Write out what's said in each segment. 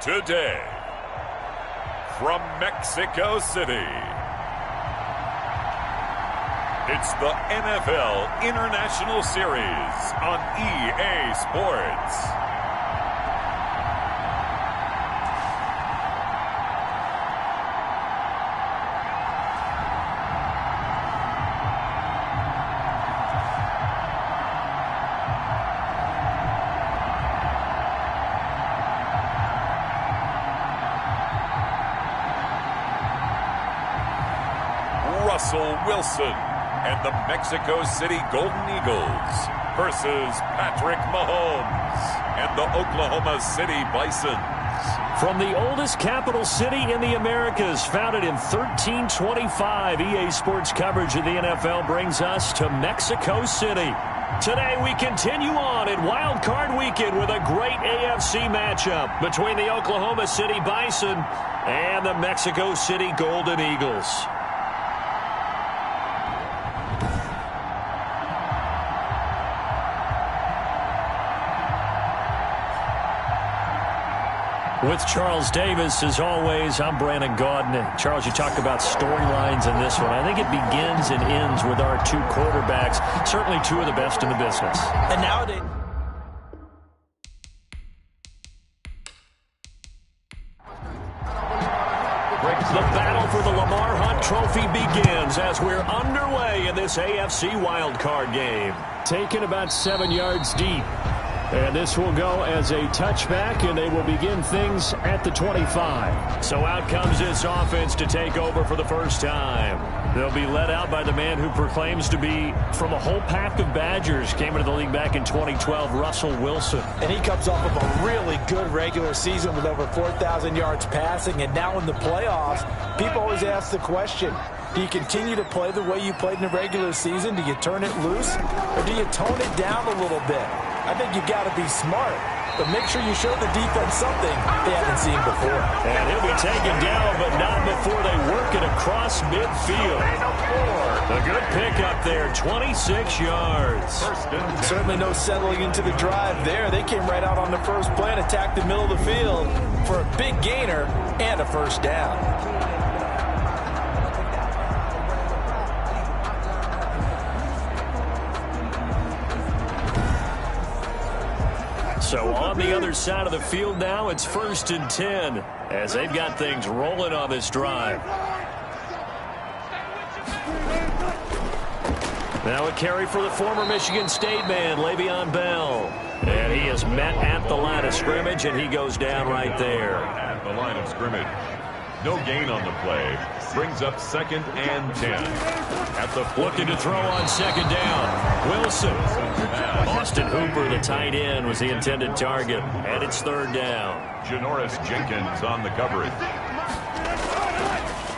Today, from Mexico City, it's the NFL International Series on EA Sports. Russell Wilson and the Mexico City Golden Eagles versus Patrick Mahomes and the Oklahoma City Bisons. From the oldest capital city in the Americas, founded in 1325, EA Sports coverage of the NFL brings us to Mexico City. Today we continue on in Wildcard Weekend with a great AFC matchup between the Oklahoma City Bison and the Mexico City Golden Eagles. With Charles Davis, as always, I'm Brandon Gaudin. Charles, you talk about storylines in this one. I think it begins and ends with our two quarterbacks, certainly two of the best in the business. And nowadays, the battle for the Lamar Hunt Trophy begins as we're underway in this AFC wildcard game. Taken about 7 yards deep. And this will go as a touchback, and they will begin things at the 25. So out comes this offense to take over for the first time. They'll be led out by the man who proclaims to be from a whole pack of Badgers. Came into the league back in 2012, Russell Wilson. and he comes off of a really good regular season with over 4,000 yards passing, and now in the playoffs, people always ask the question, do you continue to play the way you played in the regular season? Do you turn it loose, or do you tone it down a little bit? I think you've got to be smart, but make sure you show the defense something they haven't seen before. And he'll be taken down, but not before they work it across midfield. A good pickup there, 26 yards. Certainly no settling into the drive there. They came right out on the first play and attacked the middle of the field for a big gainer and a first down. So on the other side of the field now, it's 1st and 10 as they've got things rolling on this drive. Now a carry for the former Michigan State man, Le'Veon Bell. And he is met at the line of scrimmage, and he goes down right there. At the line of scrimmage. No gain on the play. Brings up 2nd and 10. At the looking to throw on 2nd down. Wilson. Austin Hooper, the tight end, was the intended target. And it's 3rd down. Janoris Jenkins on the coverage.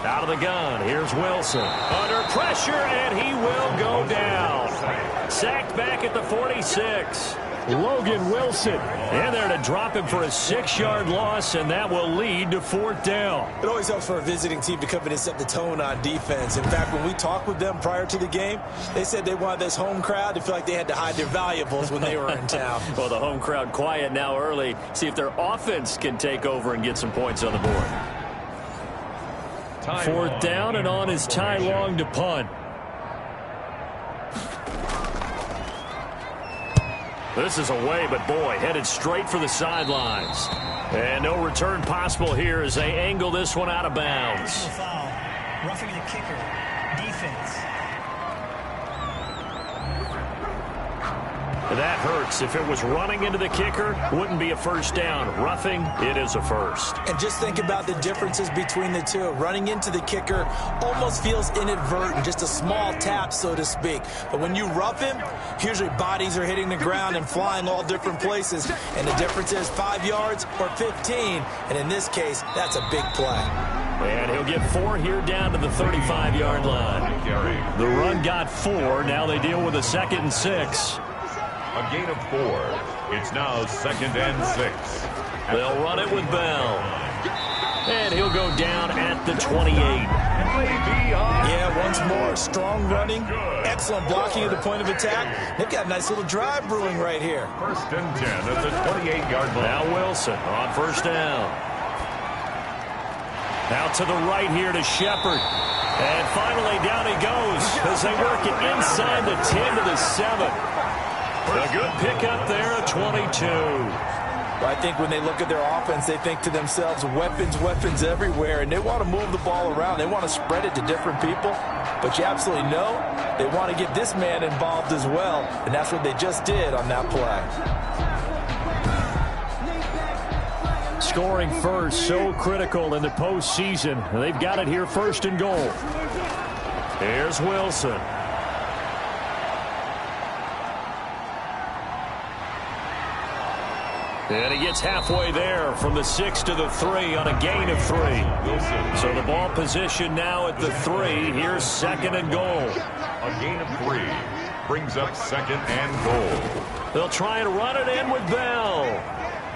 Out of the gun. Here's Wilson. Under pressure, and he will go down. Sacked back at the 46. Logan Wilson in there to drop him for a 6-yard loss, and that will lead to 4th down. It always helps for a visiting team to come in and set the tone on defense. In fact, when we talked with them prior to the game, they said they wanted this home crowd to feel like they had to hide their valuables when they were in town. Well, the home crowd quiet now early. See if their offense can take over and get some points on the board. 4th down, and on is Ty Long to punt. This is away, but boy, headed straight for the sidelines. And no return possible here as they angle this one out of bounds. Foul. Roughing the kicker. Defense. That hurts. If it was running into the kicker, wouldn't be a first down. Roughing, it is a first. And just think about the differences between the two. Running into the kicker almost feels inadvertent, just a small tap, so to speak. But when you rough him, usually bodies are hitting the ground and flying all different places. And the difference is 5 yards or 15. And in this case, that's a big play. And he'll get 4 here down to the 35-yard line. The run got 4. Now they deal with a 2nd and 6. A gain of 4. It's now 2nd and 6. They'll run it with Bell. And he'll go down at the 28. Yeah, once more, strong running, excellent blocking at the point of attack. They've got a nice little drive brewing right here. 1st and 10 at the 28-yard line. Now Wilson on 1st down. Out to the right here to Shepard. And finally down he goes as they work it inside the 10 to the 7. A good pickup there at 22. I think when they look at their offense, they think to themselves, weapons, weapons everywhere, and they want to move the ball around. They want to spread it to different people, but you absolutely know they want to get this man involved as well, and that's what they just did on that play. Scoring first, so critical in the postseason. They've got it here, first and goal. Here's Wilson. And he gets halfway there from the 6 to the 3 on a gain of 3. So the ball position now at the 3. Here's second and goal. A gain of 3 brings up second and goal. They'll try and run it in with Bell.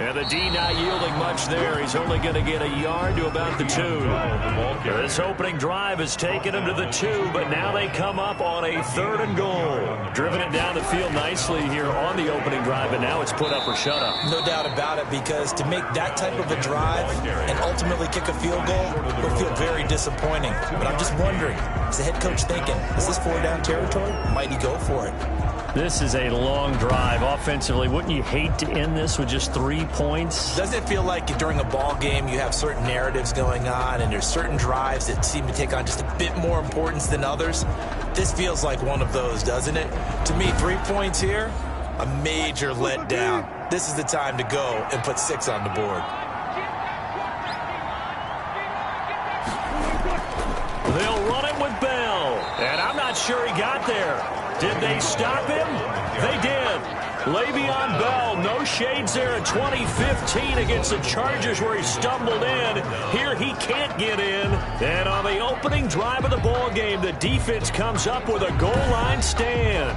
And the D not yielding much there. He's only going to get a yard to about the 2. This opening drive has taken him to the 2, but now they come up on a third and goal. Driven it down the field nicely here on the opening drive, and now it's put up or shut up. No doubt about it, because to make that type of a drive and ultimately kick a field goal will feel very disappointing. But I'm just wondering, is the head coach thinking, is this 4-down territory? Might he go for it? This is a long drive offensively. Wouldn't you hate to end this with just 3 points? Doesn't it feel like during a ball game you have certain narratives going on and there's certain drives that seem to take on just a bit more importance than others? This feels like one of those, doesn't it? To me, 3 points here, a major letdown. This is the time to go and put 6 on the board. They'll run it with Bell, and I'm not sure he got there. Did they stop him? They did. Le'Veon Bell, no shades there in 2015 against the Chargers where he stumbled in. Here he can't get in. And on the opening drive of the ball game, the defense comes up with a goal line stand.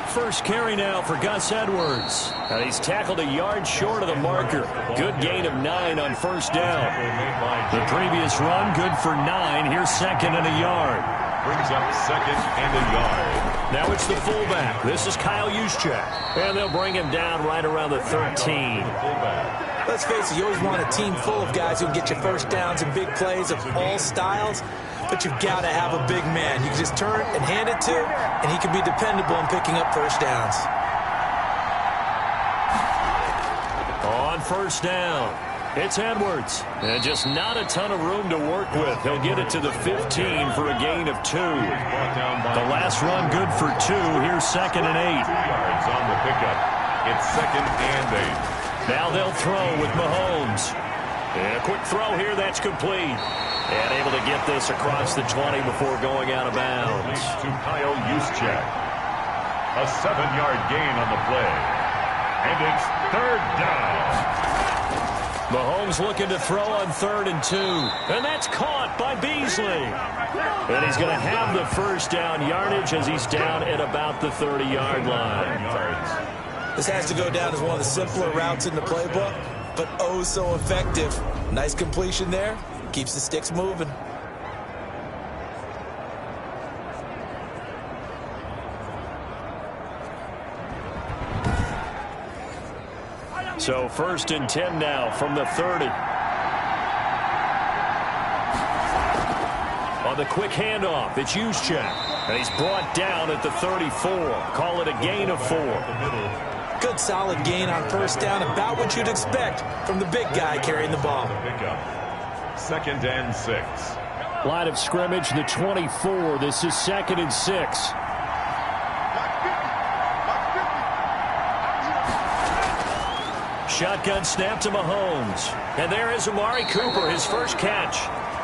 First carry now for Gus Edwards. And he's tackled a yard short of the marker. Good gain of 9 on first down. The previous run, good for 9. Here's second and a yard. Brings up second and a yard. Now it's the fullback. This is Kyle Juszczyk. And they'll bring him down right around the 13. Let's face it, you always want a team full of guys who can get you first downs and big plays of all styles. But you've got to have a big man you can just turn and hand it to, and he can be dependable in picking up first downs. On first down, it's Edwards. And just not a ton of room to work with. He'll get it to the 15 for a gain of 2. The last run good for 2. Here's second and 8. 2 yards on the pickup. It's second and 8. Now they'll throw with Mahomes. And a quick throw here, that's complete. And able to get this across the 20 before going out of bounds. To Kyle Juszczyk. A 7-yard gain on the play. And it's third down. Mahomes looking to throw on 3rd and 2. And that's caught by Beasley. And he's going to have the first down yardage as he's down at about the 30-yard line. This has to go down as one of the simpler routes in the playbook, but oh so effective. Nice completion there. Keeps the sticks moving. So first and 10 now from the 30. On the quick handoff, it's Juszczyk. And he's brought down at the 34. Call it a gain of 4. Good solid gain on first down, about what you'd expect from the big guy carrying the ball. Second and 6. Line of scrimmage, the 24. This is second and 6. Shotgun snap to Mahomes. And there is Amari Cooper, his first catch.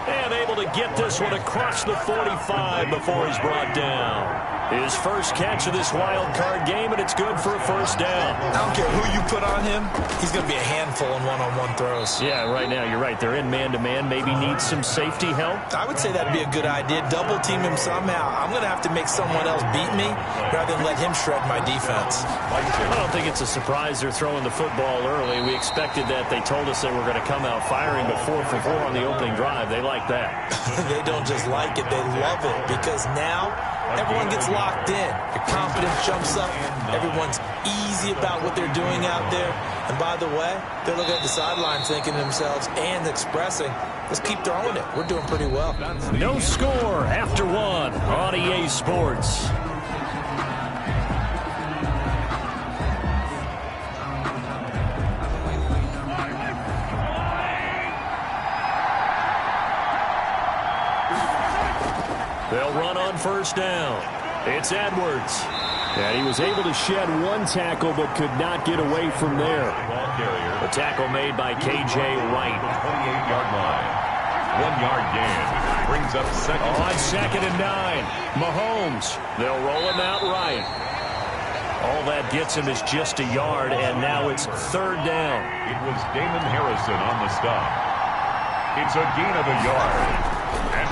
And able to get this one across the 45 before he's brought down. His first catch of this wild card game, and it's good for a first down. I don't care who you put on him. He's going to be a handful in one-on-one throws. Yeah, right now, you're right. They're in man-to-man. Maybe needs some safety help. I would say that'd be a good idea. Double team him somehow. I'm going to have to make someone else beat me rather than let him shred my defense. I don't think it's a surprise they're throwing the football early. We expected that. They told us they were going to come out firing, but 4 for 4 on the opening drive. They like that. They don't just like it. They love it because now everyone gets locked in. Your confidence jumps up. Everyone's easy about what they're doing out there. And by the way, they're looking at the sideline thinking to themselves and expressing, let's keep throwing it. We're doing pretty well. No score after 1 on EA Sports. They'll run on first down. It's Edwards. And he was able to shed 1 tackle but could not get away from there. The tackle made by K.J. Wright. 28-yard line. 1-yard gain. Brings up second. On 2nd and 9. Mahomes. They'll roll him out right. All that gets him is just a yard, and now it's 3rd down. It was Damon Harrison on the stop. It's a gain of a yard.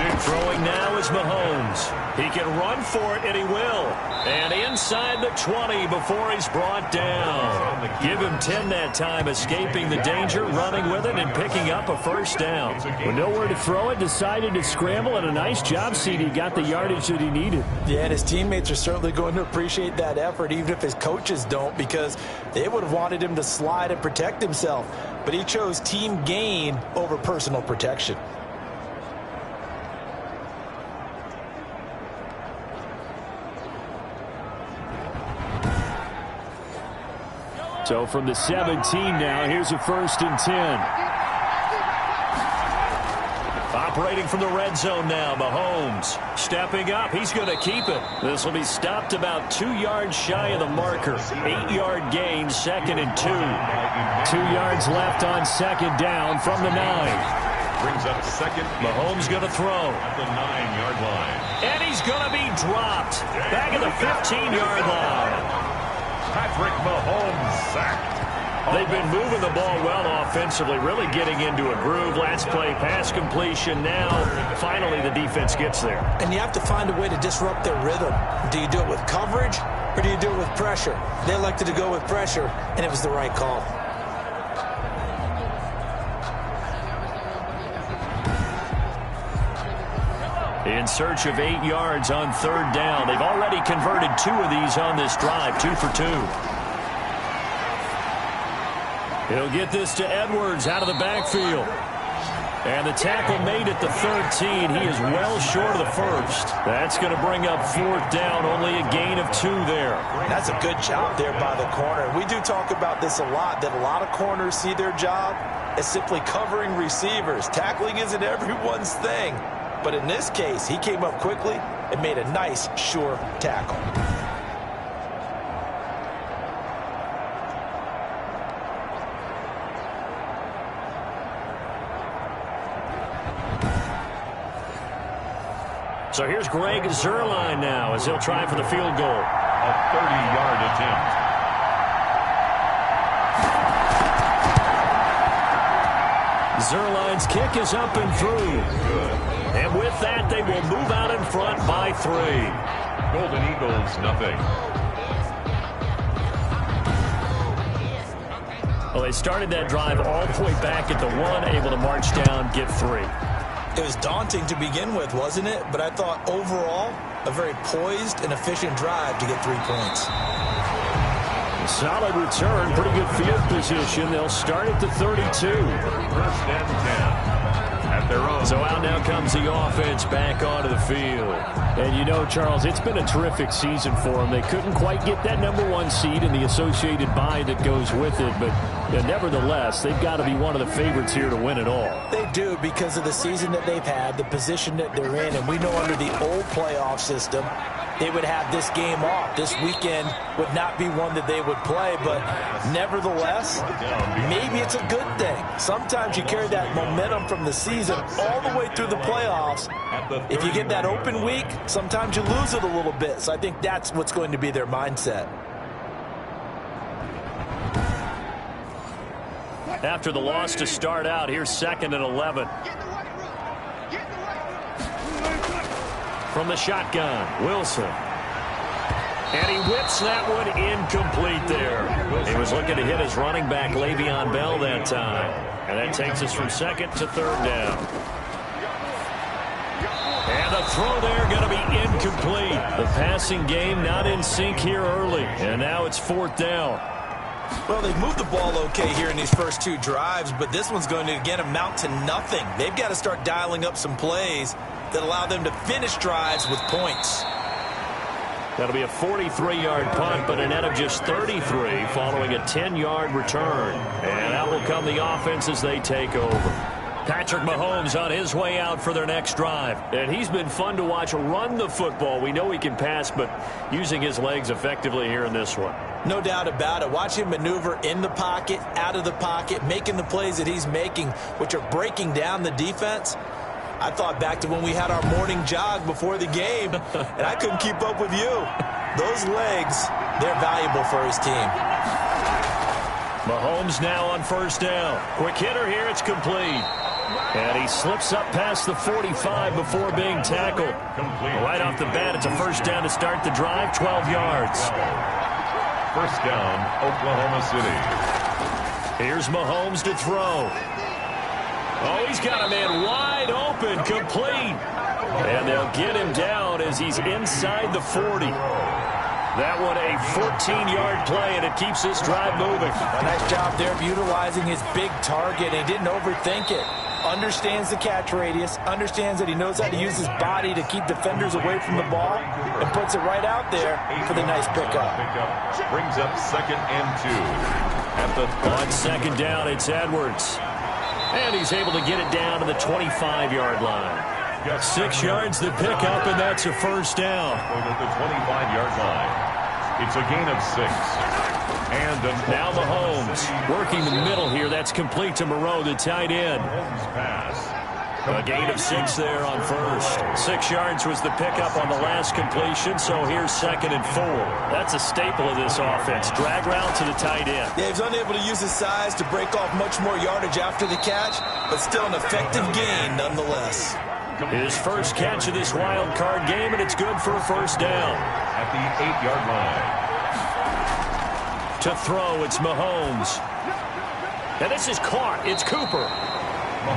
And throwing now is Mahomes. He can run for it, and he will. And inside the 20 before he's brought down. Give him 10 that time, escaping the danger, running with it, and picking up a first down. With nowhere to throw it, decided to scramble, and a nice job, CD. Got the yardage that he needed. Yeah, and his teammates are certainly going to appreciate that effort, even if his coaches don't, because they would have wanted him to slide and protect himself. But he chose team gain over personal protection. So from the 17 now, here's a 1st and 10. Operating from the red zone now, Mahomes. Stepping up, he's going to keep it. This will be stopped about 2 yards shy of the marker. 8-yard gain, 2nd and 2. 2 yards left on 2nd down from the 9. brings up second. Mahomes going to throw. At the 9-yard line. And he's going to be dropped. Back at the 15-yard line. Patrick Mahomes sacked. They've been moving the ball well offensively, really getting into a groove. Last play, pass completion. Now, finally, the defense gets there. And you have to find a way to disrupt their rhythm. Do you do it with coverage, or do you do it with pressure? They elected to go with pressure, and it was the right call. In search of 8 yards on 3rd down. They've already converted 2 of these on this drive, 2 for 2. He'll get this to Edwards out of the backfield. And the tackle made at the 13. He is well short of the first. That's going to bring up 4th down, only a gain of 2 there. That's a good job there by the corner. We do talk about this a lot, that a lot of corners see their job as simply covering receivers. Tackling isn't everyone's thing. But in this case, he came up quickly and made a nice, sure tackle. So here's Greg Zuerlein now as he'll try for the field goal. A 30-yard attempt. Zuerlein's kick is up and through. And with that, they will move out in front by 3. Golden Eagles, nothing. Well, they started that drive all the way back at the 1, able to march down, get 3. It was daunting to begin with, wasn't it? But I thought overall, a very poised and efficient drive to get 3 points. Solid return, pretty good field position. They'll start at the 32. 1st and 10. At their own. So out now comes the offense back onto the field. And you know, Charles, it's been a terrific season for them. They couldn't quite get that #1 seed and the associated bye that goes with it. But nevertheless, they've got to be one of the favorites here to win it all. They do, because of the season that they've had, the position that they're in. And we know under the old playoff system, they would have this game off. This weekend would not be one that they would play, but nevertheless, maybe it's a good thing. Sometimes you carry that momentum from the season all the way through the playoffs, If you get that open week, sometimes you lose it a little bit. So I think that's what's going to be their mindset. After the loss to start out, here's 2nd and 11. From the shotgun, Wilson. And he whips that one incomplete there. He was looking to hit his running back, Le'Veon Bell, that time. And that takes us from 2nd to 3rd down. And the throw there going to be incomplete. The passing game not in sync here early. And now it's 4th down. Well, they've moved the ball okay here in these first 2 drives, but this one's going to, again, amount to nothing. They've got to start dialing up some plays that allow them to finish drives with points. That'll be a 43-yard punt, but a net of just 33 following a 10-yard return. And out will come the offense as they take over. Patrick Mahomes on his way out for their next drive. And he's been fun to watch run the football. We know he can pass, but using his legs effectively here in this one. No doubt about it. Watch him maneuver in the pocket, out of the pocket, making the plays that he's making, which are breaking down the defense. I thought back to when we had our morning jog before the game, and I couldn't keep up with you. Those legs, they're valuable for his team. Mahomes now on 1st down. Quick hitter here, it's complete. And he slips up past the 45 before being tackled. Right off the bat, it's a 1st down to start the drive, 12 yards. 1st down, Oklahoma City. Here's Mahomes to throw. Oh, he's got a man wide open, complete. And they'll get him down as he's inside the 40. That one a 14-yard play, and it keeps this drive moving. A nice job there of utilizing his big target, and he didn't overthink it. Understands the catch radius, understands that he knows how to use his body to keep defenders away from the ball, and puts it right out there for the nice pickup. Brings up 2nd and 2. On 2nd down, it's Edwards. And he's able to get it down to the 25-yard line. 6 yards to pick up, and that's a 1st down. At the 25-yard line. It's a gain of 6. And now Mahomes working the middle here. That's complete to Moreau, the tight end. A gain of 6 there on 1st. 6 yards was the pickup on the last completion, so here's 2nd and 4. That's a staple of this offense. Drag route to the tight end. Yeah, he's unable to use his size to break off much more yardage after the catch, but still an effective gain nonetheless. His first catch of this wild card game, and it's good for a 1st down. At the 8-yard line. To throw, it's Mahomes. And this is caught. It's Cooper.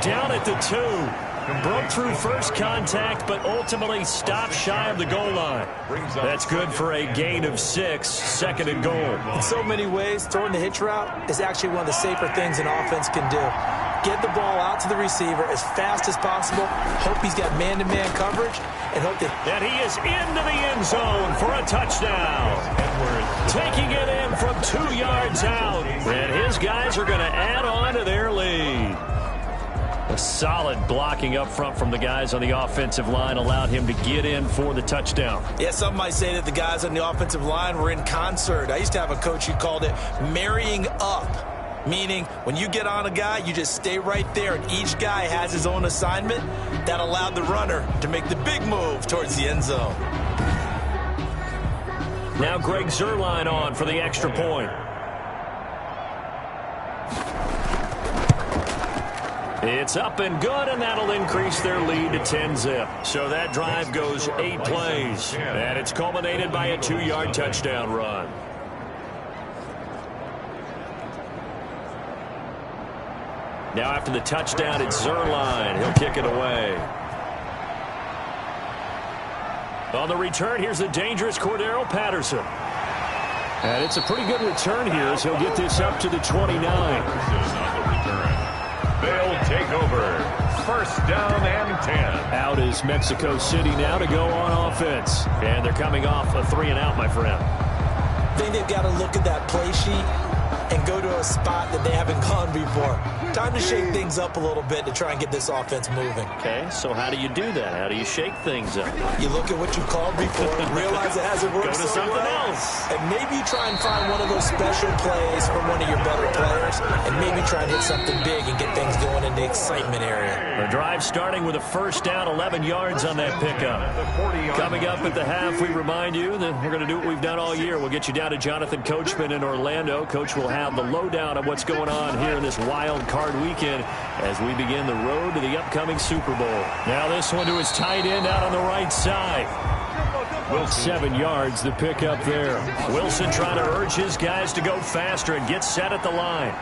Down at the 2. Broke through first contact, but ultimately stopped shy of the goal line. That's good for a gain of 6, 2nd and goal. In so many ways, throwing the hitch route is actually one of the safer things an offense can do. Get the ball out to the receiver as fast as possible. Hope he's got man-to-man coverage, and hope that... And he is into the end zone for a touchdown. Taking it in from 2 yards out. And his guys are going to add on to their lead. A solid blocking up front from the guys on the offensive line allowed him to get in for the touchdown. Yeah, some might say that the guys on the offensive line were in concert. I used to have a coach who called it marrying up, meaning when you get on a guy, you just stay right there, and each guy has his own assignment. That allowed the runner to make the big move towards the end zone. Now Greg Zuerlein on for the extra point. It's up and good, and that'll increase their lead to 10-zip. So that drive goes 8 plays, and it's culminated by a 2-yard touchdown run. Now after the touchdown, it's Zuerlein. He'll kick it away. On the return, here's the dangerous Cordero Patterson. And it's a pretty good return here as he'll get this up to the 29. They'll take over. 1st down and 10. Out is Mexico City now to go on offense. And they're coming off a 3-and-out, my friend. I think they've got to look at that play sheet and go to a spot that they haven't gone before. Time to shake things up a little bit to try and get this offense moving. Okay, so how do you do that? How do you shake things up? You look at what you called before, realize it hasn't worked so something well, else. And maybe you try and find one of those special plays from one of your better players, and maybe try and hit something big and get things going in the excitement area. The drive starting with a first down, 11 yards on that pickup. Coming up at the half, we remind you that we're going to do what we've done all year. We'll get you down to Jonathan Coachman in Orlando. Coach will have the lowdown of what's going on here in this wild card weekend as we begin the road to the upcoming Super Bowl. Now this one to his tight end out on the right side. 7 yards, the pickup there. Wilson trying to urge his guys to go faster and get set at the line.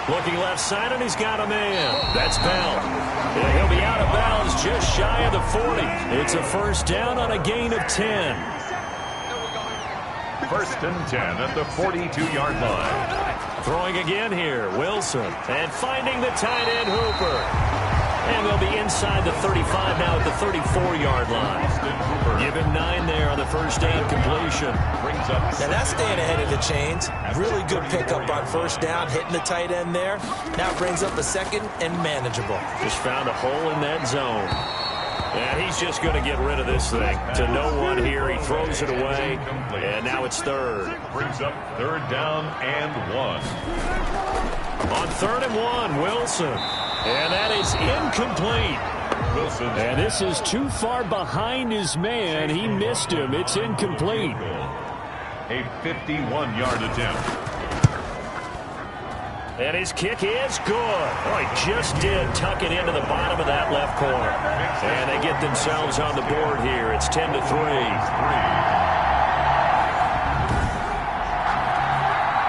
Looking left side, and he's got a man. That's Bell. And he'll be out of bounds just shy of the 40. It's a first down on a gain of 10. First and 10 at the 42-yard line. Throwing again here, Wilson. And finding the tight end, Hooper. And they'll be inside the 35 now at the 34-yard line. Give him 9 there on the first down completion. Now that's staying ahead of the chains. Really good pickup on first down, hitting the tight end there. Now brings up a second and manageable. Just found a hole in that zone. And he's just going to get rid of this thing. To no one here, he throws it away. And now it's third. Brings up third down and 1. On 3rd and 1, Wilson. And that is incomplete. Wilson. And this is too far behind his man. He missed him. It's incomplete. A 51-yard attempt. And his kick is good. Oh, he just did tuck it into the bottom of that left corner. And they get themselves on the board here. It's 10-3.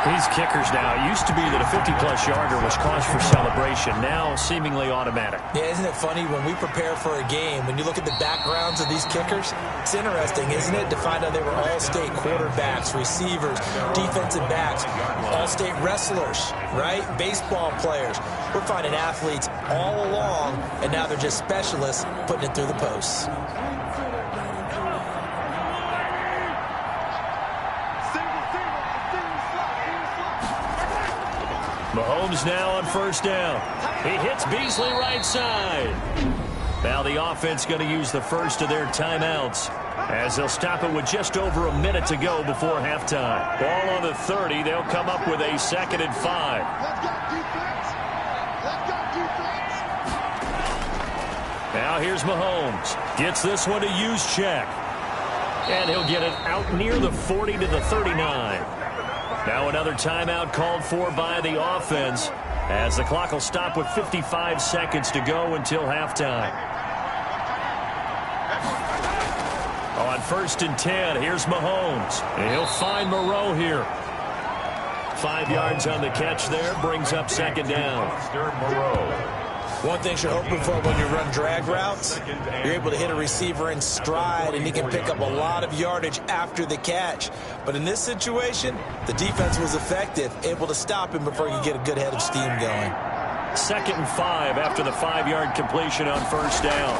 These kickers now, it used to be that a 50-plus yarder was cause for celebration. Now seemingly automatic. Yeah, isn't it funny when we prepare for a game, when you look at the backgrounds of these kickers, it's interesting, isn't it, to find out they were all-state quarterbacks, receivers, defensive backs, all-state wrestlers, right? Baseball players. We're finding athletes all along, and now they're just specialists putting it through the posts. Mahomes now on first down. He hits Beasley right side. Now the offense going to use the first of their timeouts as they'll stop it with just over a minute to go before halftime. Ball on the 30. They'll come up with a 2nd and 5. Now here's Mahomes. Gets this one to use check. And he'll get it out near the 40 to the 39. Now another timeout called for by the offense as the clock will stop with 55 seconds to go until halftime. On 1st and 10, here's Mahomes. And he'll find Moreau here. 5 yards on the catch there, brings up 2nd down. One thing you're hoping for when you run drag routes, you're able to hit a receiver in stride, and he can pick up a lot of yardage after the catch. But in this situation, the defense was effective, able to stop him before he could get a good head of steam going. 2nd and 5 after the 5-yard completion on first down.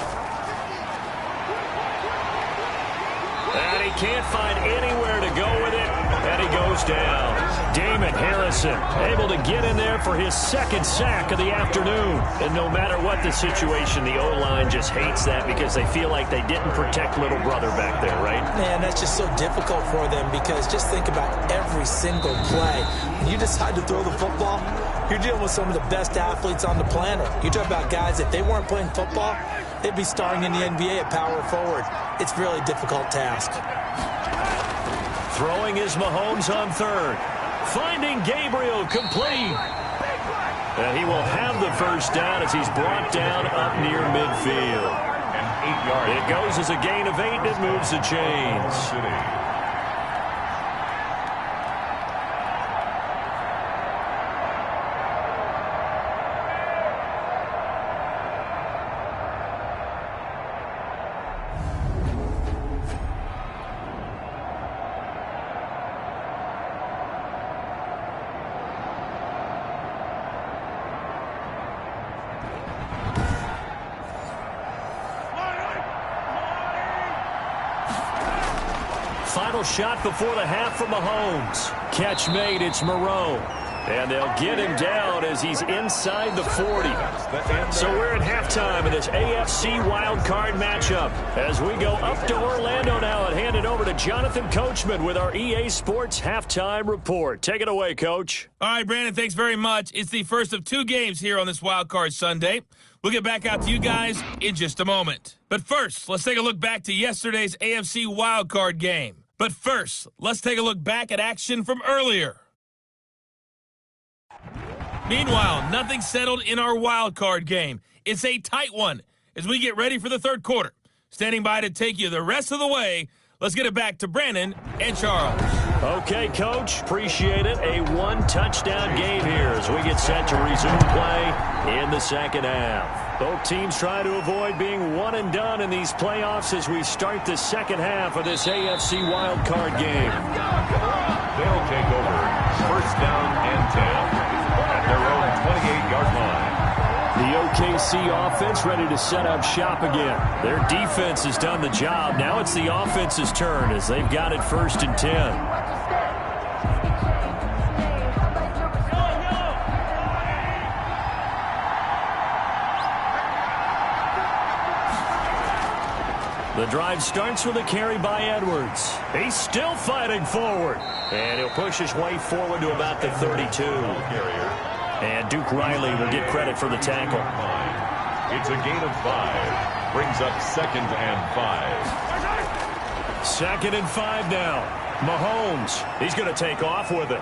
And he can't find anywhere to go with it, and he goes down. Damon Harrison able to get in there for his 2nd sack of the afternoon. And no matter what the situation, the O-line just hates that because they feel like they didn't protect little brother back there, right? Man, that's just so difficult for them because just think about every single play. When you decide to throw the football, you're dealing with some of the best athletes on the planet. You talk about guys, if they weren't playing football, they'd be starring in the NBA at power forward. It's a really difficult task. Throwing is Mahomes on 3rd. Finding Gabriel complete. And he will have the first down as he's brought down up near midfield. And 8 yards. It goes as a gain of 8 and it moves the chains. Final shot before the half from Mahomes. Catch made, it's Moreau. And they'll get him down as he's inside the 40. So we're at halftime of this AFC Wildcard matchup as we go up to Orlando now and hand it over to Jonathan Coachman with our EA Sports Halftime Report. Take it away, Coach. All right, Brandon, thanks very much. It's the first of 2 games here on this Wildcard Sunday. We'll get back out to you guys in just a moment. But first, let's take a look back to yesterday's AFC Wildcard game. But first, let's take a look back at action from earlier. Meanwhile, nothing settled in our wild card game. It's a tight one as we get ready for the third quarter. Standing by to take you the rest of the way, let's get it back to Brandon and Charles. Okay, Coach. Appreciate it. A 1-touchdown game here as we get set to resume play in the second half. Both teams try to avoid being one and done in these playoffs as we start the second half of this AFC wildcard game. They'll take over first down and 10. Their own 28-yard line. The OKC offense ready to set up shop again. Their defense has done the job. Now it's the offense's turn as they've got it first and 10. The drive starts with a carry by Edwards. He's still fighting forward. And he'll push his way forward to about the 32. And Duke Riley will get credit for the tackle. It's a gain of 5. Brings up second and 5. Second and 5 now. Mahomes, he's going to take off with it.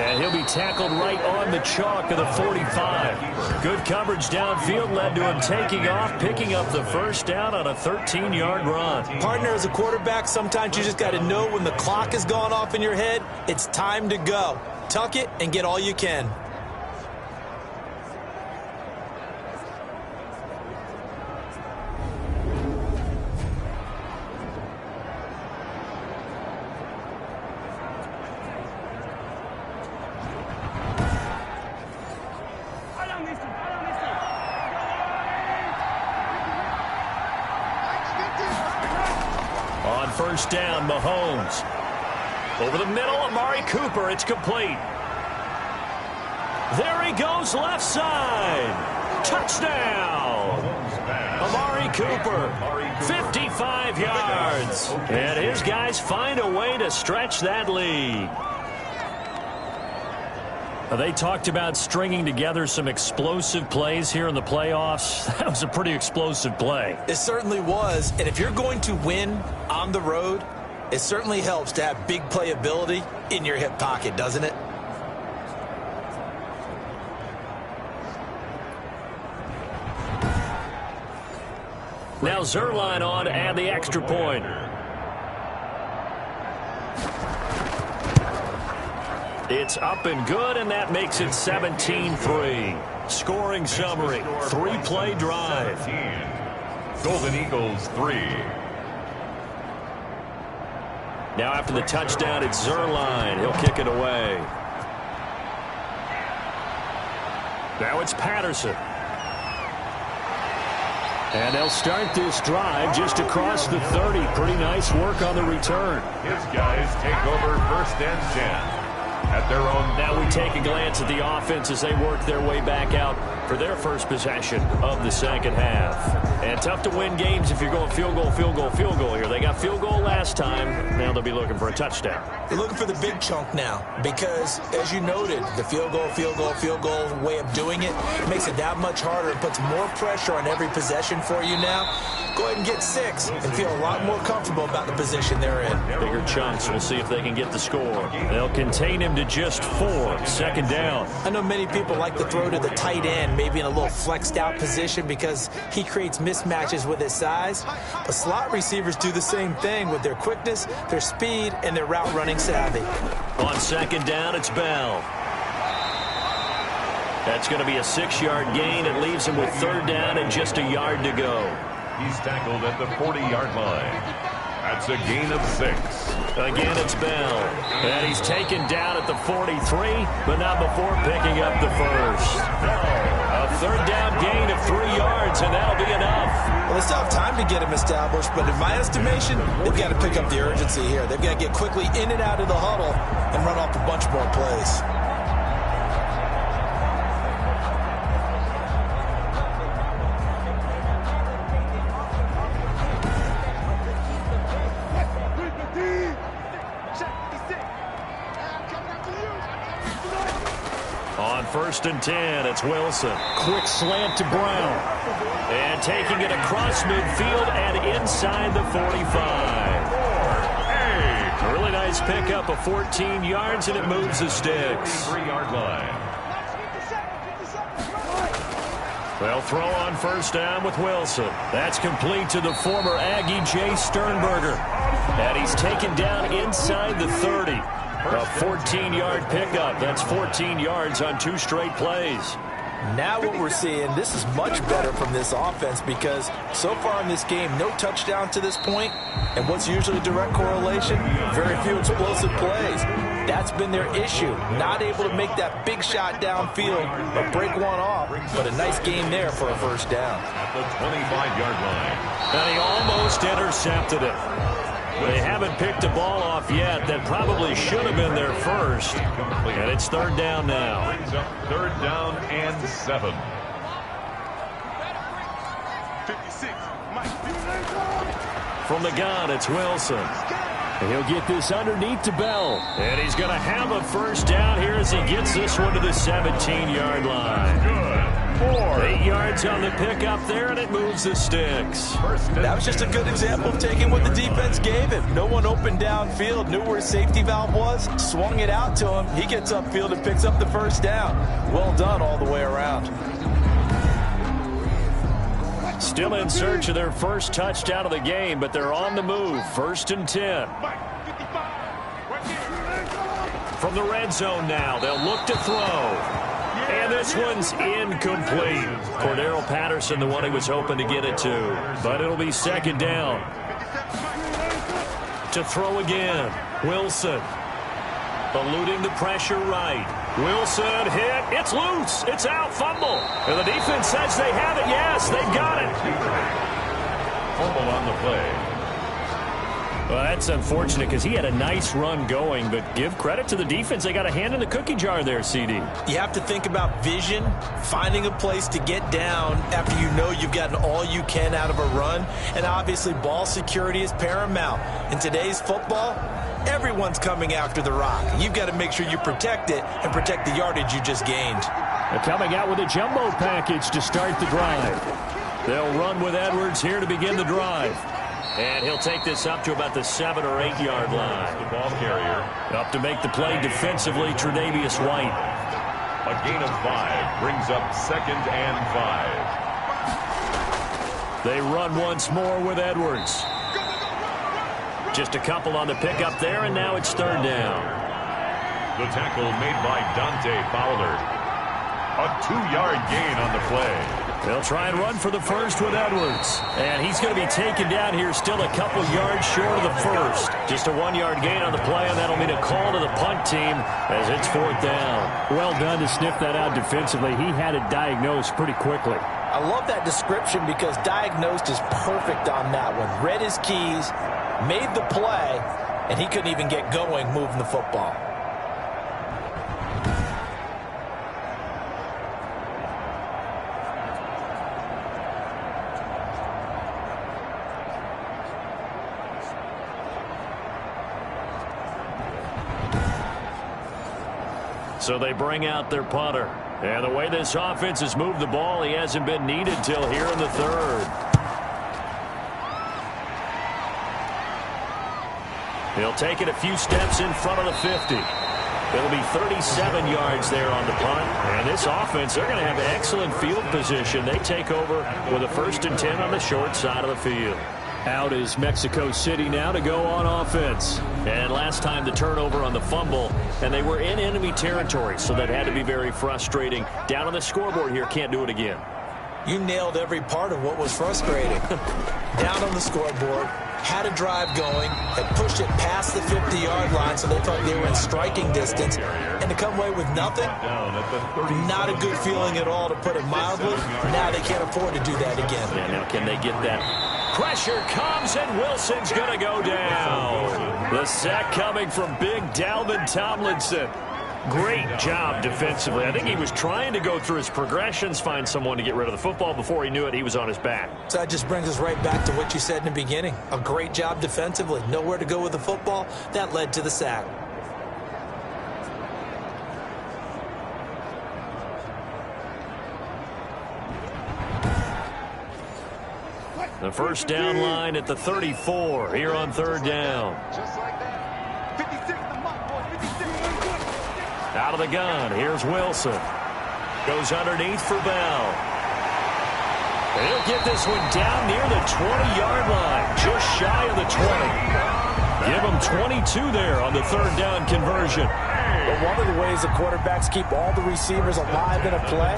And he'll be tackled right on the chalk of the 45. Good coverage downfield led to him taking off, picking up the first down on a 13-yard run. Partner, as a quarterback, sometimes you just got to know when the clock has gone off in your head, it's time to go. Tuck it and get all you can. First down, Mahomes. Over the middle, Amari Cooper. It's complete. There he goes, left side. Touchdown. Amari Cooper, 55 yards. And his guys find a way to stretch that lead. They talked about stringing together some explosive plays here in the playoffs. That was a pretty explosive play. It certainly was. And if you're going to win on the road, it certainly helps to have big playability in your hip pocket, doesn't it? Now Zerline on to add the extra point. It's up and good, and that makes it 17-3. Scoring summary, 3-play drive. Golden Eagles 3. Now after the touchdown, it's Zerline. He'll kick it away. Now it's Patterson. And they'll start this drive just across the 30. Pretty nice work on the return. His guys take over first and 10. At their own. Now we take a glance at the offense as they work their way back out for their first possession of the second half. And tough to win games if you're going field goal, field goal, field goal here. They got field goal last time. Now they'll be looking for a touchdown. They're looking for the big chunk now because, as you noted, the field goal way of doing it makes it that much harder. It puts more pressure on every possession for you now. Go ahead and get 6 and feel a lot more comfortable about the position they're in. Bigger chunks. We'll see if they can get the score. They'll contain him to just 4. Second down. I know many people like to throw to the tight end, maybe in a little flexed out position because he creates mismatches with his size. But slot receivers do the same thing with their quickness, their speed, and their route running savvy. On second down, it's Bell. That's going to be a 6-yard gain. It leaves him with third down and just a yard to go. He's tackled at the 40-yard line. That's a gain of 6. Again, it's Bell. And he's taken down at the 43, but not before picking up the first. A third down gain of 3 yards, and that'll be enough. Well, they still have time to get him established, but in my estimation, they've got to pick up the urgency here. They've got to get quickly in and out of the huddle and run off a bunch more plays. first and 10. It's Wilson. Quick slant to Brown. And taking it across midfield and inside the 45. Really nice pickup of 14 yards, and it moves the sticks. 3-yard line. They'll throw on first down with Wilson. That's complete to the former Aggie Jay Sternberger. And he's taken down inside the 30. A 14-yard pickup. That's 14 yards on 2 straight plays. Now what we're seeing, this is much better from this offense because so far in this game, no touchdown to this point. And what's usually a direct correlation? Very few explosive plays. That's been their issue. Not able to make that big shot downfield or break one off. But a nice game there for a first down. At the 25-yard line. And he almost intercepted it. They haven't picked a ball off yet. That probably should have been their first. And it's third down now. Brings up third down and 7. From the gun, it's Wilson. He'll get this underneath to Bell. And he's going to have a first down here as he gets this one to the 17-yard line. Good. 8 yards on the pickup there, and it moves the sticks. That was just a good example of taking what the defense gave him. No one open downfield, knew where his safety valve was, swung it out to him. He gets upfield and picks up the first down. Well done all the way around. Still in search of their first touchdown of the game, but they're on the move. First and 10. From the red zone now, they'll look to throw. And this one's incomplete. Cordero Patterson, the one he was hoping to get it to. But it'll be second down. To throw again. Wilson. Eluding the pressure right. Wilson hit. It's loose. It's out. Fumble. And the defense says they have it. Yes, they've got it. Fumble on the play. Well, that's unfortunate because he had a nice run going, but give credit to the defense. They got a hand in the cookie jar there, CD. You have to think about vision, finding a place to get down after you know you've gotten all you can out of a run, and obviously ball security is paramount. In today's football, everyone's coming after the rock. You've got to make sure you protect it and protect the yardage you just gained. They're coming out with a jumbo package to start the drive. They'll run with Edwards here to begin the drive. And he'll take this up to about the 7 or 8 yard line. The ball carrier. Up to make the play defensively, Tre'Davious White. A gain of 5 brings up second and 5. They run once more with Edwards. Just a couple on the pickup there, and now it's third down. The tackle made by Dante Fowler. A 2-yard gain on the play. They'll try and run for the first with Edwards. And he's going to be taken down here still a couple yards short of the first. Just a 1-yard gain on the play, and that'll mean a call to the punt team as it's fourth down. Well done to sniff that out defensively. He had it diagnosed pretty quickly. I love that description because diagnosed is perfect on that one. Read his keys, made the play, and he couldn't even get going moving the football. So they bring out their punter. And the way this offense has moved the ball, he hasn't been needed till here in the third. He'll take it a few steps in front of the 50. It'll be 37 yards there on the punt. And this offense, they're going to have excellent field position. They take over with a first and 10 on the short side of the field. Out is Mexico City now to go on offense. And last time the turnover on the fumble, and they were in enemy territory, so that had to be very frustrating. Down on the scoreboard here, can't do it again. You nailed every part of what was frustrating. Down on the scoreboard, had a drive going, had pushed it past the 50-yard line, so they thought they were in striking distance, and to come away with nothing, not a good feeling at all, to put it mildly. Now they can't afford to do that again. Yeah, now can they get that? Pressure comes, and Wilson's going to go down. The sack coming from big Dalvin Tomlinson. Great job defensively. I think he was trying to go through his progressions, find someone to get rid of the football. Before he knew it, he was on his back. So that just brings us right back to what you said in the beginning. A great job defensively. Nowhere to go with the football. That led to the sack. The first down line at the 34 here on third down. Out of the gun, here's Wilson. Goes underneath for Bell. And he'll get this one down near the 20-yard line, just shy of the 20. Give him 22 there on the third down conversion. But one of the ways the quarterbacks keep all the receivers alive in a play,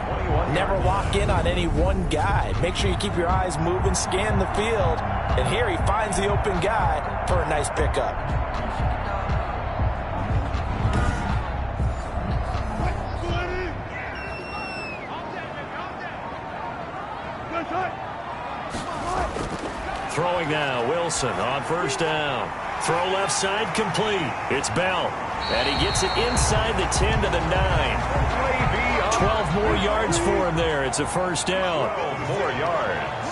never lock in on any one guy. Make sure you keep your eyes moving, scan the field. And here he finds the open guy for a nice pickup. Throwing now, Wilson on first down. Throw left side complete. It's Bell. And he gets it inside the 10 to the 9. 12 more yards for him there. It's a first down. 12 more yards.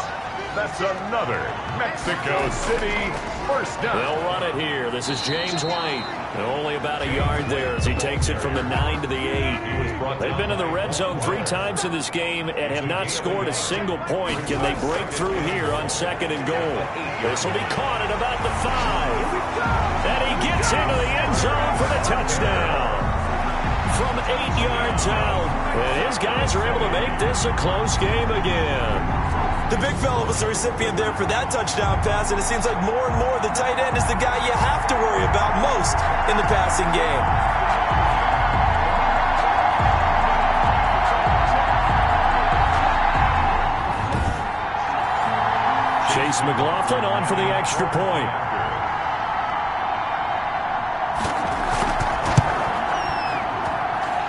That's another Mexico City first down. They'll run it here. This is James White. And only about a yard there as he takes it from the 9 to the 8. They've been in the red zone 3 times in this game and have not scored a single point. Can they break through here on second and goal? This will be caught at about the 5. And he gets into the end zone for the touchdown. From 8 yards out. And his guys are able to make this a close game again. The big fella was the recipient there for that touchdown pass, and it seems like more and more the tight end is the guy you have to worry about most in the passing game. Chase McLaughlin on for the extra point.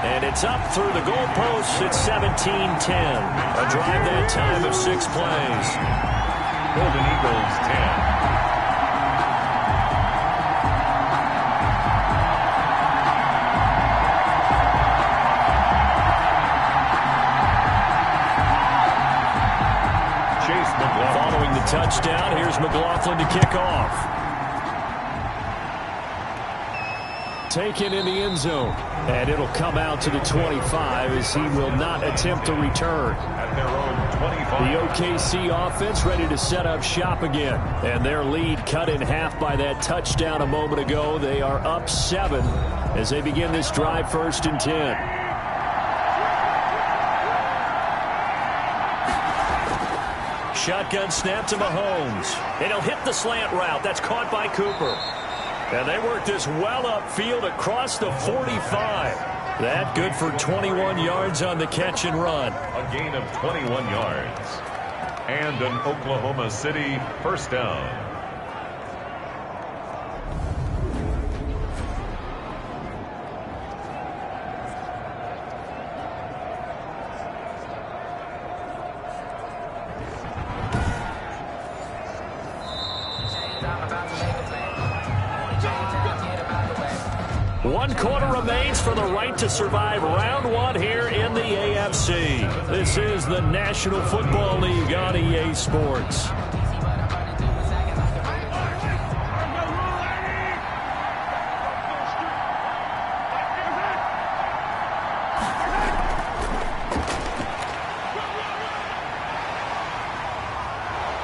And it's up through the goalposts at 17-10. A drive that time of 6 plays. Golden Eagles 10. Following the touchdown, here's McLaughlin to kick off. Taken in the end zone. And it'll come out to the 25 as he will not attempt to return. At their own 25. The OKC offense ready to set up shop again. And their lead cut in half by that touchdown a moment ago. They are up 7 as they begin this drive 1st and 10. Shotgun snap to Mahomes. And he'll hit the slant route. That's caught by Cooper. And they work this well upfield across the 45. That good for 21 yards on the catch and run. A gain of 21 yards. And an Oklahoma City first down. One quarter remains for the right to survive round 1 here in the AFC. This is the National Football League on EA Sports.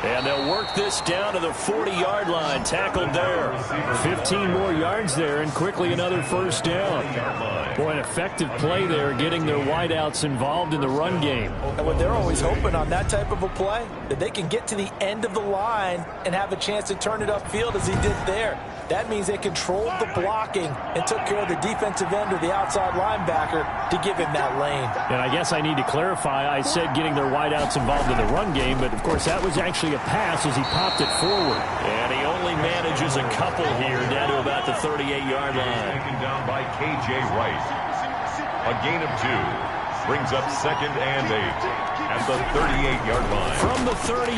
And they'll work this down to the 40-yard line. Tackled there. 15 more yards there, and quickly another first down. Boy, an effective play there, getting their wideouts involved in the run game. And what they're always hoping on that type of a play, that they can get to the end of the line and have a chance to turn it upfield as he did there. That means they controlled the blocking and took care of the defensive end or the outside linebacker to give him that lane. And I guess I need to clarify, I said getting their wideouts involved in the run game, but of course that was actually a pass as he popped it forward. And he only manages a couple here down to about the 38-yard line. Taken down by K.J. Wright. A gain of 2. Brings up 2nd and 8 at the 38-yard line. From the 38,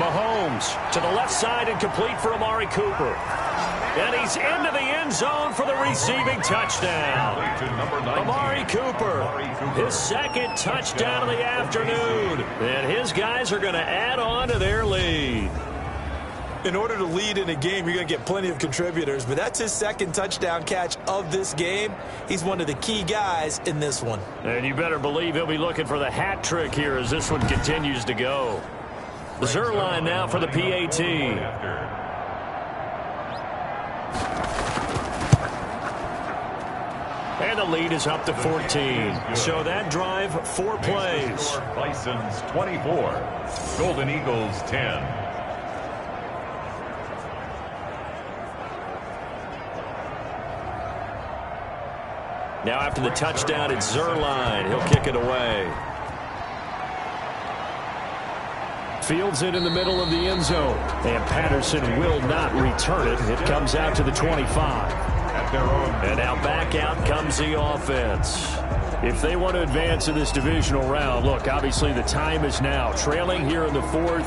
Mahomes to the left side and complete for Amari Cooper. And he's into the end zone for the receiving touchdown. Amari Cooper, his 2nd touchdown of the afternoon. And his guys are going to add on to their lead. In order to lead in a game, you're going to get plenty of contributors, but that's his 2nd touchdown catch of this game. He's one of the key guys in this one. And you better believe he'll be looking for the hat trick here as this one continues to go. Zerline now for the PAT. And the lead is up to 14. So that drive, 4 plays. Bisons 24, Golden Eagles 10. Now after the touchdown, it's Zerline. He'll kick it away. Fields it in the middle of the end zone. And Patterson will not return it. It comes out to the 25. And now back out comes the offense. If they want to advance in this divisional round, look, obviously the time is now. Trailing here in the 4th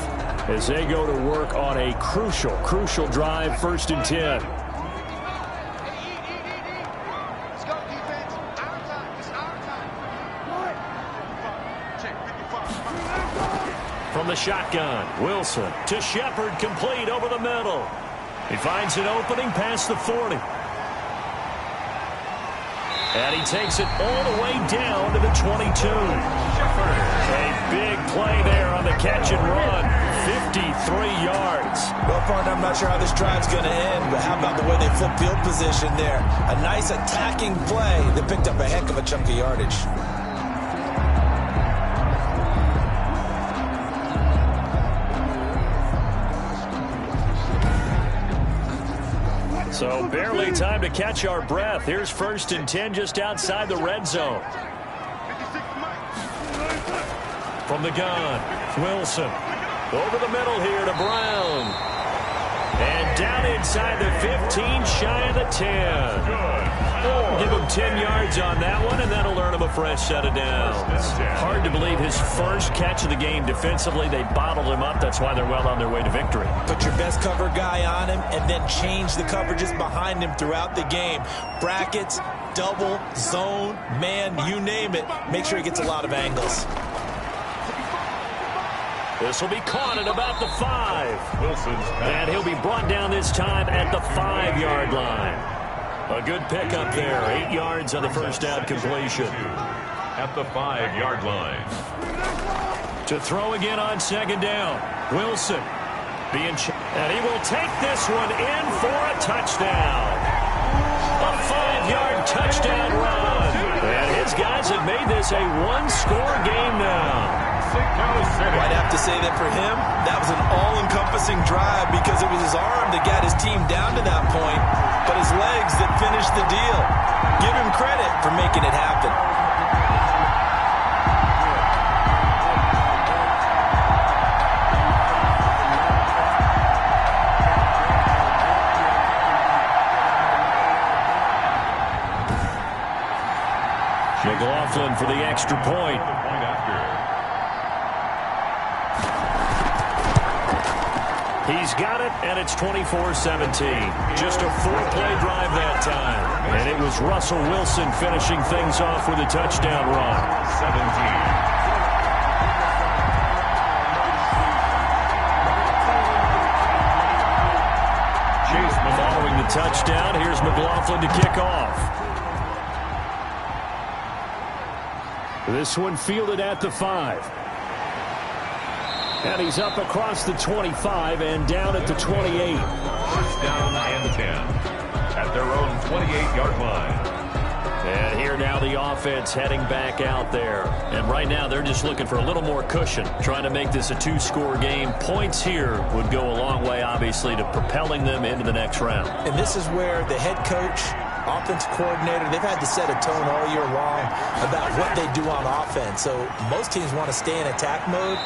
as they go to work on a crucial drive, 1st and 10. From the shotgun, Wilson to Shepard, complete over the middle. He finds an opening past the 40. And he takes it all the way down to the 22. A big play there on the catch and run. 53 yards. Well, partner, I'm not sure how this drive's going to end, but how about the way they flip field position there? A nice attacking play that picked up a heck of a chunk of yardage. So barely time to catch our breath. Here's 1st and 10 just outside the red zone. From the gun, Wilson. Over the middle here to Brown. And down inside the 15, shy of the 10. Give him 10 yards on that one, and that'll earn him a fresh set of downs. Hard to believe his first catch of the game defensively. They bottled him up. That's why they're well on their way to victory. Put your best cover guy on him and then change the coverages behind him throughout the game. Brackets, double, zone, man, you name it. Make sure he gets a lot of angles. This will be caught at about the 5. And he'll be brought down this time at the 5-yard line. A good pickup there. 8 yards on the first down completion. At the 5-yard line. To throw again on 2nd down. Wilson. And he will take this one in for a touchdown. A 5-yard touchdown run. And his guys have made this a 1-score game now. I'd have to say that for him, that was an all-encompassing drive because it was his arm that got his team down to that point, but his legs that finished the deal. Give him credit for making it happen. McLaughlin for the extra point. He's got it, and it's 24-17. Just a 4-play drive that time. And it was Russell Wilson finishing things off with a touchdown run. 17. Following the touchdown, here's McLaughlin to kick off. This one fielded at the 5. And he's up across the 25 and down at the 28. 1st down and 10 at their own 28-yard line. And here now the offense heading back out there. And right now they're just looking for a little more cushion, trying to make this a 2-score game. Points here would go a long way, obviously, to propelling them into the next round. And this is where the head coach, offensive coordinator, they've had to set a tone all year long about what they do on offense. So most teams want to stay in attack mode,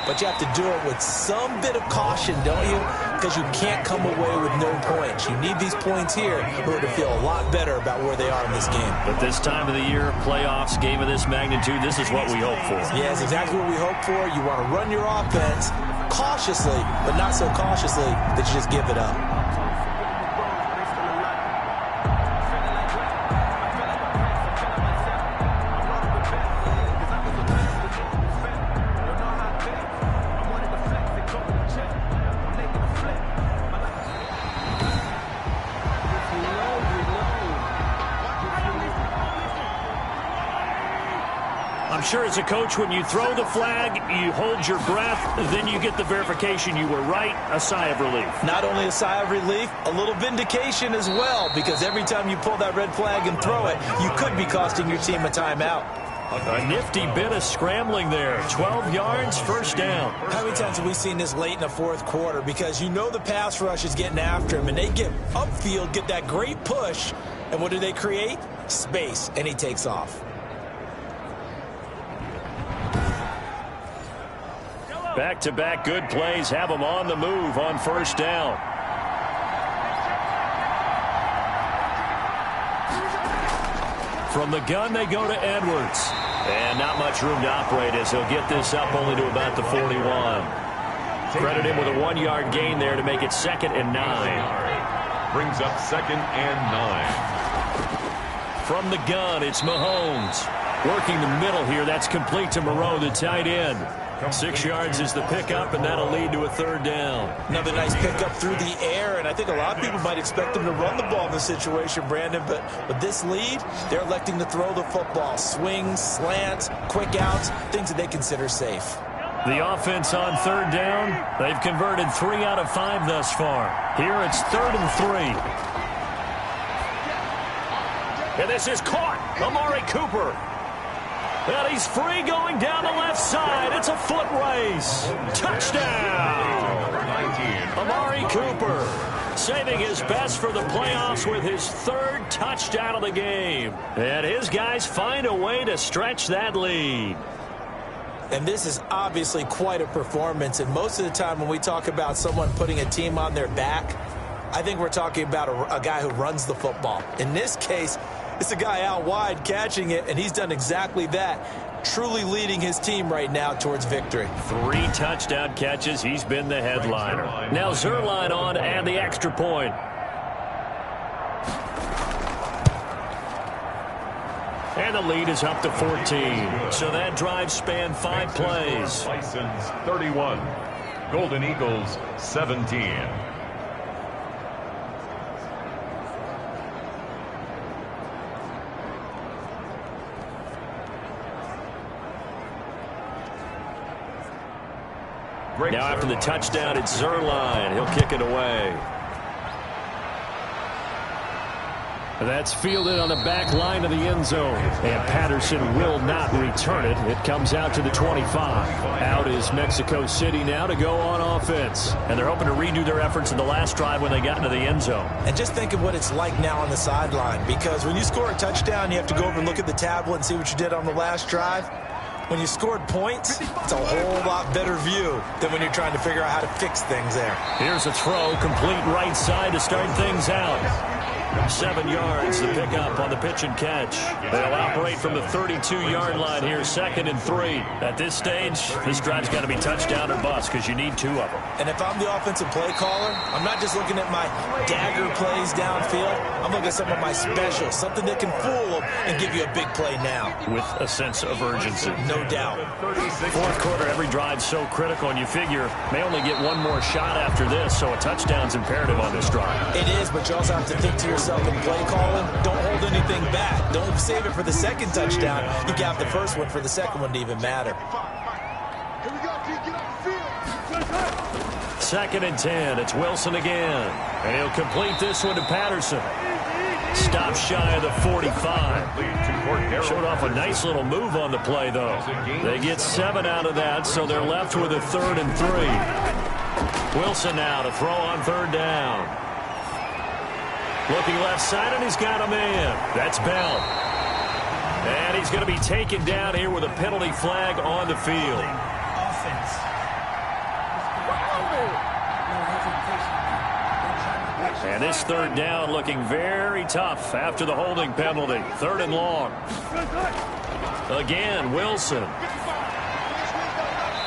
but you have to do it with some bit of caution, don't you? Because you can't come away with no points. You need these points here in order to feel a lot better about where they are in this game. But this time of the year, playoffs, game of this magnitude, this is what we hope for. Yeah, it's exactly what we hope for. You want to run your offense cautiously, but not so cautiously that you just give it up. sure as a coach, when you throw the flag, you hold your breath, then you get the verification you were right, a sigh of relief. Not only a sigh of relief, a little vindication as well, because every time you pull that red flag and throw it, you could be costing your team a timeout. A nifty bit of scrambling there. 12 yards, first down. How many times have we seen this late in the fourth quarter? Because you know the pass rush is getting after him, and they get upfield, get that great push, and what do they create? Space, and he takes off. Back-to-back good plays have them on the move on first down. From the gun, they go to Edwards. And not much room to operate as he'll get this up only to about the 41. Credit him with a 1-yard gain there to make it 2nd and 9. Brings up 2nd and 9. From the gun, it's Mahomes. Working the middle here, that's complete to Moreau, the tight end. 6 yards is the pickup, and that'll lead to a 3rd down. Another nice pickup through the air, and I think a lot of people might expect him to run the ball in this situation, Brandon, but with this lead, they're electing to throw the football. Swings, slants, quick outs, things that they consider safe. The offense on 3rd down, they've converted 3 out of 5 thus far. Here it's 3rd and 3. And this is caught. Amari Cooper. And he's free going down the left side. It's a foot race. Touchdown. Amari Cooper saving his best for the playoffs with his 3rd touchdown of the game. And his guys find a way to stretch that lead. And this is obviously quite a performance. And most of the time when we talk about someone putting a team on their back, I think we're talking about a guy who runs the football. In this case, it's a guy out wide catching it, and he's done exactly that, truly leading his team right now towards victory. 3 touchdown catches. He's been the headliner. Now Zuerlein on and the extra point. And the lead is up to 14. So that drive spanned 5 plays. Bisons 31. Golden Eagles 17. Now after the touchdown, it's Zuerlein. He'll kick it away. That's fielded on the back line of the end zone. And Patterson will not return it. It comes out to the 25. Out is Mexico City now to go on offense. And they're hoping to redo their efforts in the last drive when they got into the end zone. And just think of what it's like now on the sideline. Because when you score a touchdown, you have to go over and look at the tablet and see what you did on the last drive. When you scored points, it's a whole lot better view than when you're trying to figure out how to fix things there. Here's a throw, complete right side to start things out. 7 yards, the pickup on the pitch and catch. They'll operate from the 32-yard line here, 2nd and 3. At this stage, this drive's got to be touchdown or bust because you need 2 of them. And if I'm the offensive play caller, I'm not just looking at my dagger plays downfield. I'm looking at some of my specials, something that can fool them and give you a big play now. With a sense of urgency. No doubt. 4th quarter, every drive's so critical, and you figure may only get 1 more shot after this, so a touchdown's imperative on this drive. It is, but you also have to think to yourself in play calling, don't hold anything back. Don't save it for the 2nd touchdown. You got the first one for the 2nd one to even matter. 2nd and 10. It's Wilson again. And he'll complete this one to Patterson. Stop shy of the 45. Showed off a nice little move on the play, though. They get 7 out of that, so they're left with a 3rd and 3. Wilson now to throw on 3rd down. Looking left side, and he's got a man. That's Bell. And he's going to be taken down here with a penalty flag on the field. Offense. And this 3rd down looking very tough after the holding penalty. 3rd and long. Again, Wilson.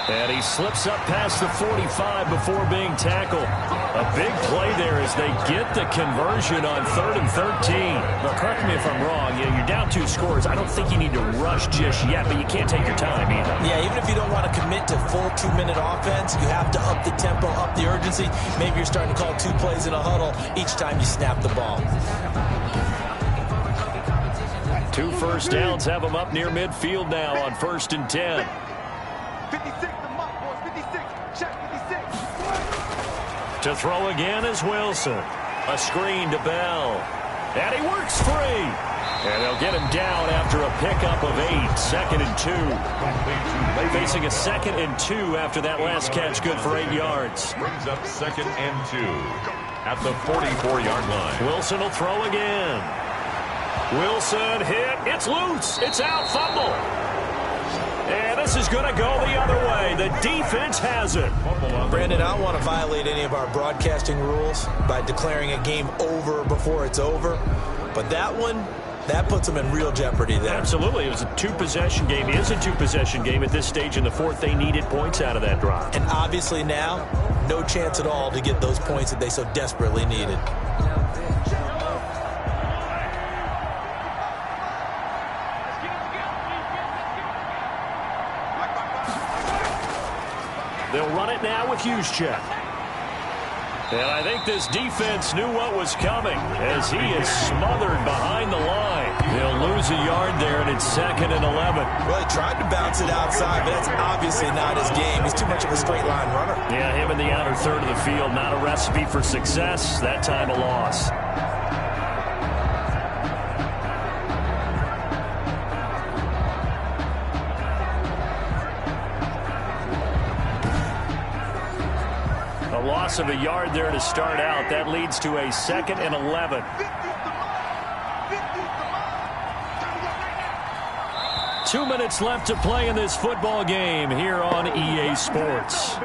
And he slips up past the 45 before being tackled. A big play there as they get the conversion on 3rd and 13. Now, correct me if I'm wrong. You're down 2 scores. I don't think you need to rush just yet, but you can't take your time either. Yeah, even if you don't want to commit to full 2-minute offense, you have to up the tempo, up the urgency. Maybe you're starting to call 2 plays in a huddle each time you snap the ball. 2 first downs have them up near midfield now on 1st and 10. 56, the mark, boys. 56. Check 56. To throw again is Wilson. A screen to Bell. And he works free. And they'll get him down after a pickup of 8. 2nd and 2. Facing a 2nd and 2 after that last catch, good for 8 yards. Brings up 2nd and 2 at the 44-yard line. Wilson will throw again. Wilson hit. It's loose. It's out. Fumble. And this is going to go the other way. The defense has it. Brandon, I don't want to violate any of our broadcasting rules by declaring a game over before it's over. But that one, that puts them in real jeopardy there. Absolutely. It was a 2-possession game. It is a 2-possession game at this stage in the 4th. They needed points out of that drive. And obviously now, no chance at all to get those points that they so desperately needed. They'll run it now with Juszczyk. And I think this defense knew what was coming as he is smothered behind the line. They'll lose a yard there, and it's 2nd and 11. Well, he tried to bounce it outside, but that's obviously not his game. He's too much of a straight line runner. Yeah, him in the outer third of the field, not a recipe for success. That time a loss. Loss of a yard there to start out. That leads to a 2nd and 11. 2 minutes left to play in this football game here on EA Sports.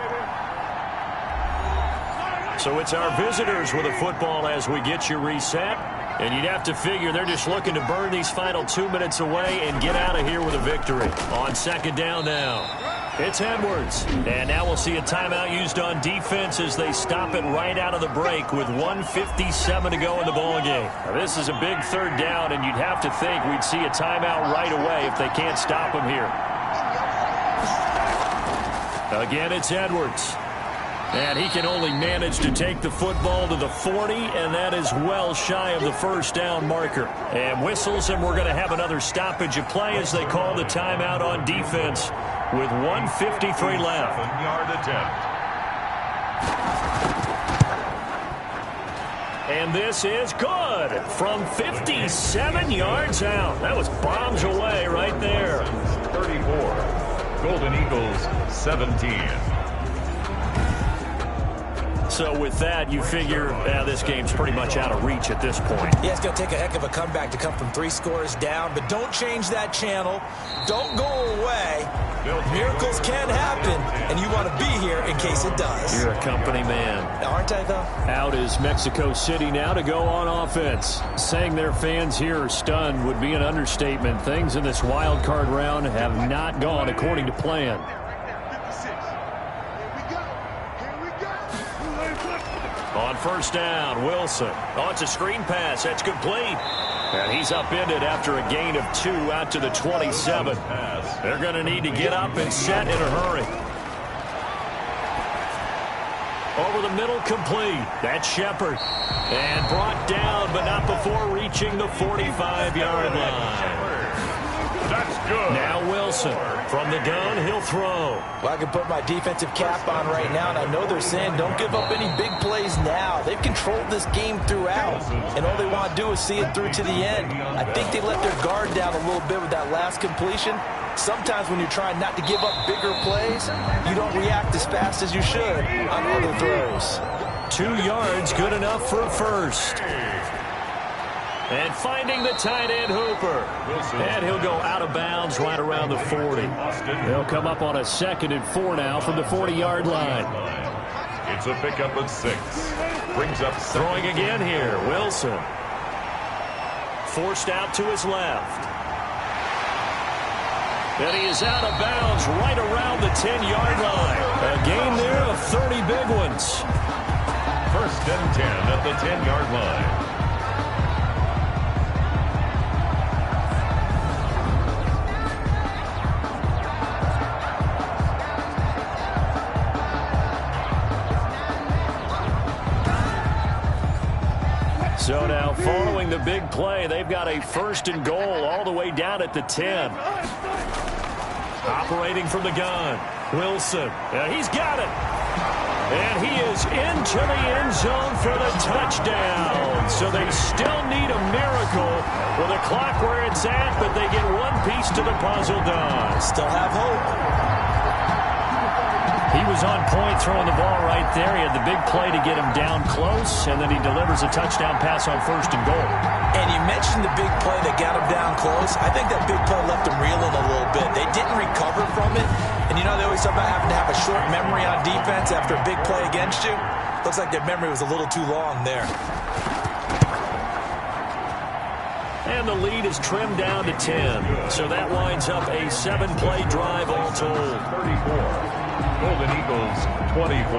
So it's our visitors with a football as we get you reset. And you'd have to figure they're just looking to burn these final 2 minutes away and get out of here with a victory. On 2nd down now. It's Edwards. And now we'll see a timeout used on defense as they stop it right out of the break with 1:57 to go in the ballgame. Now, this is a big 3rd down, and you'd have to think we'd see a timeout right away if they can't stop him here. Again, it's Edwards. And he can only manage to take the football to the 40, and that is well shy of the 1st down marker. And whistles, and we're going to have another stoppage of play as they call the timeout on defense with 1:53 left. 7-yard attempt. And this is good from 57 yards out. That was bombs away right there. 34. Golden Eagles 17. So with that, you figure this game's pretty much out of reach at this point. Yeah, it's going to take a heck of a comeback to come from 3 scores down, but don't change that channel. Don't go away. Miracles can happen, and you want to be here in case it does. You're a company man. Aren't I, though? Out is Mexico City now to go on offense. Saying their fans here are stunned would be an understatement. Things in this wild card round have not gone according to plan. On 1st down, Wilson. Oh, it's a screen pass. That's complete. And he's upended after a gain of 2 out to the 27. They're going to need to get up and set in a hurry. Over the middle, complete. That's Shepard. And brought down, but not before reaching the 45-yard line. That's good. Now Wilson. From the gun, he'll throw. Well, I can put my defensive cap on right now, and I know they're saying don't give up any big plays now. They've controlled this game throughout, and all they want to do is see it through to the end. I think they let their guard down a little bit with that last completion. Sometimes when you're trying not to give up bigger plays, you don't react as fast as you should on other throws. 2 yards, good enough for a 1st. And finding the tight end, Hooper. And he'll go out of bounds right around the 40. They'll come up on a 2nd and 4 now from the 40-yard line. It's a pickup of 6. Brings up throwing again here. Wilson. Forced out to his left. And he is out of bounds right around the 10-yard line. A gain there of 30 big ones. 1st and 10 at the 10-yard line. So now Now, following the big play, they've got a 1st and goal all the way down at the 10. Operating from the gun, Wilson. He's got it. And he is into the end zone for the touchdown. So they still need a miracle with the clock where it's at, but they get one piece to the puzzle done. Still have hope. He was on point throwing the ball right there. He had the big play to get him down close, and then he delivers a touchdown pass on 1st and goal. And you mentioned the big play that got him down close. I think that big play left him reeling a little bit. They didn't recover from it. And you know, they always talk about having to have a short memory on defense after a big play against you. Looks like their memory was a little too long there. And the lead is trimmed down to 10. So that winds up a 7-play drive all told. 34. Golden Eagles 24.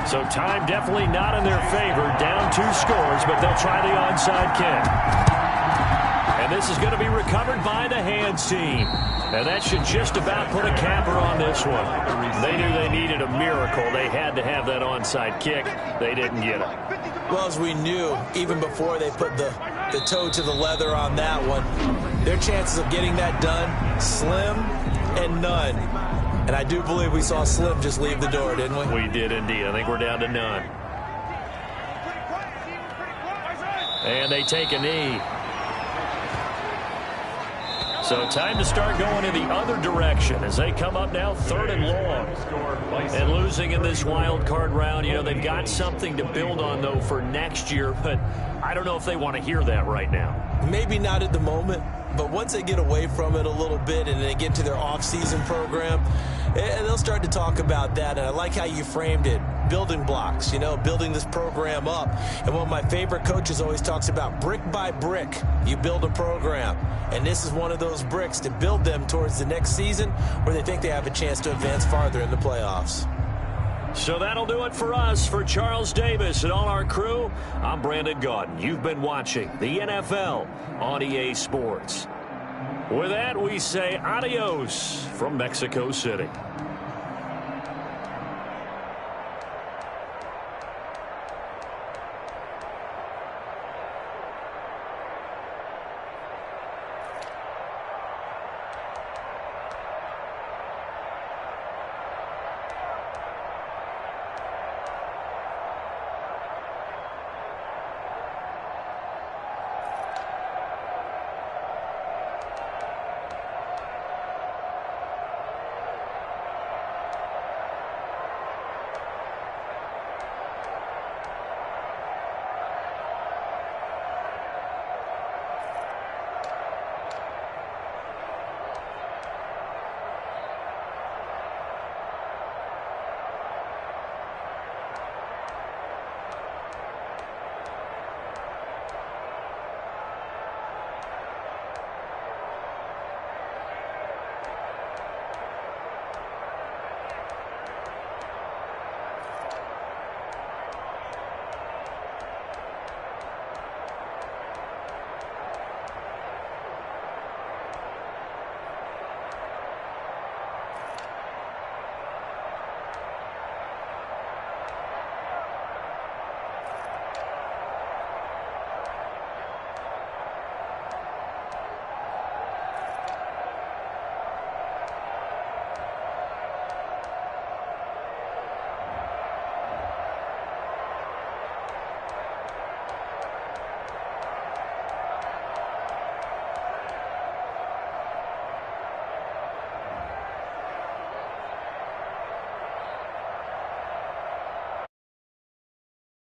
So time definitely not in their favor. Down 2 scores, but they'll try the onside kick. And this is going to be recovered by the hands team. And that should just about put a capper on this one. They knew they needed a miracle. They had to have that onside kick. They didn't get it. Well, as we knew, even before they put the toe to the leather on that one, their chances of getting that done, slim and none. And I do believe we saw Slim just leave the door, didn't we? We did indeed. I think we're down to none. And they take a knee. So time to start going in the other direction as they come up now 3rd and long. And losing in this wild card round, you know, they've got something to build on, though, for next year. But I don't know if they want to hear that right now. Maybe not at the moment. But once they get away from it a little bit and they get to their off-season program, they'll start to talk about that. And I like how you framed it. Building blocks, you know, building this program up. And one of my favorite coaches always talks about brick by brick, you build a program. And this is one of those bricks to build them towards the next season where they think they have a chance to advance farther in the playoffs. So that'll do it for us. For Charles Davis and all our crew, I'm Brandon Gaudin. You've been watching the NFL on EA Sports. With that, we say adios from Mexico City.